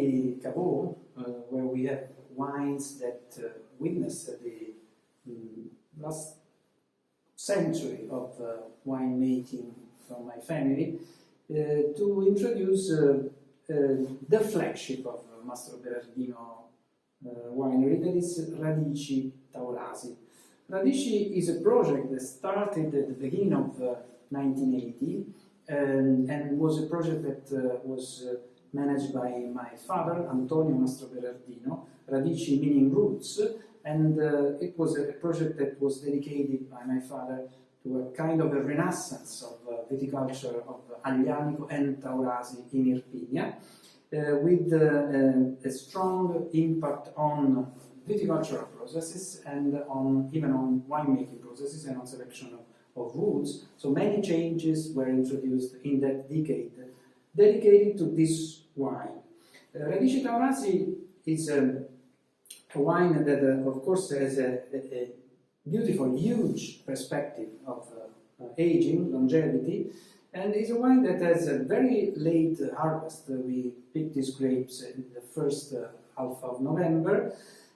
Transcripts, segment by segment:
early Caveau, where we have wines that witnessed the last century of winemaking from my family, to introduce the flagship of Mastroberardino winery, that is Radici Taurasi. Radici is a project that started at the beginning of 1980 and was a project that was managed by my father, Antonio Mastroberardino, Radici meaning roots, and it was a project that was dedicated by my father to a kind of a renaissance of viticulture of Aglianico and Taurasi in Irpinia, with a strong impact on viticultural processes and even on winemaking processes and on selection of roots. So many changes were introduced in that decade dedicated to this wine. Radici Taurasi is a wine that, of course, has a beautiful, huge perspective of aging, longevity, and is a wine that has a very late harvest. We pick these grapes in the first half of November,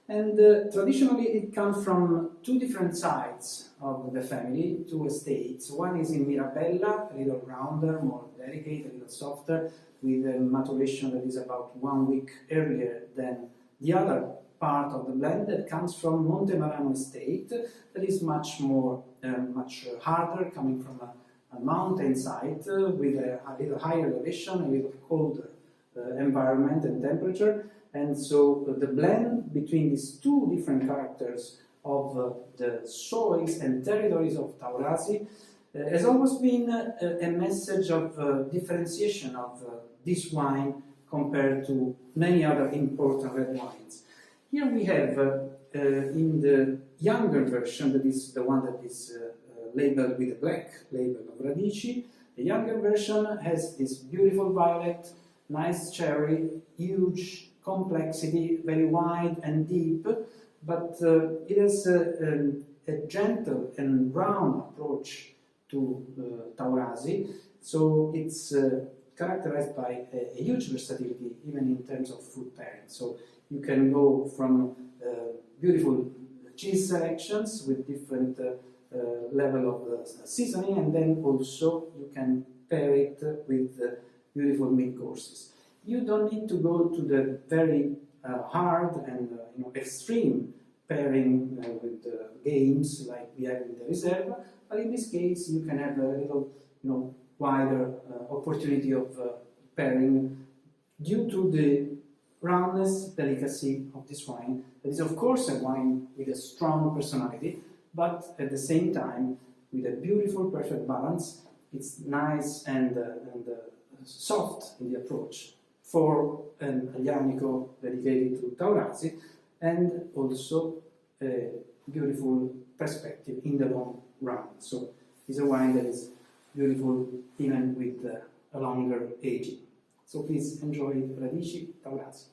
and traditionally it comes from two different sides of the family, two estates. One is in Mirabella, a little rounder, more delicate, a little softer, with a maturation that is about 1 week earlier than the other part of the blend that comes from Montemarano estate, that is much more, much harder, coming from a mountainside with a little higher elevation, a little colder environment and temperature. And so the blend between these two different characters of the soils and territories of Taurasi has always been a message of differentiation of this wine compared to many other important red wines. Here we have, in the younger version, that is the one that is labeled with a black label of Radici, the younger version has this beautiful violet, nice cherry, huge complexity, very wide and deep, but it has a gentle and round approach to Taurasi, so it's characterized by a huge versatility, even in terms of food pairing. So you can go from beautiful cheese selections with different level of seasoning, and then also you can pair it with beautiful meat courses. You don't need to go to the very hard and extreme pairing with games like we have in the Reserve, but in this case you can have a little wider opportunity of pairing due to the roundness, delicacy of this wine. That is, of course, a wine with a strong personality, but at the same time with a beautiful, perfect balance. It's nice and soft in the approach for an Aglianico dedicated to Taurasi, and also a beautiful perspective in the long run. So it's a wine that is beautiful even with a longer aging. So please enjoy Radici Taurasi.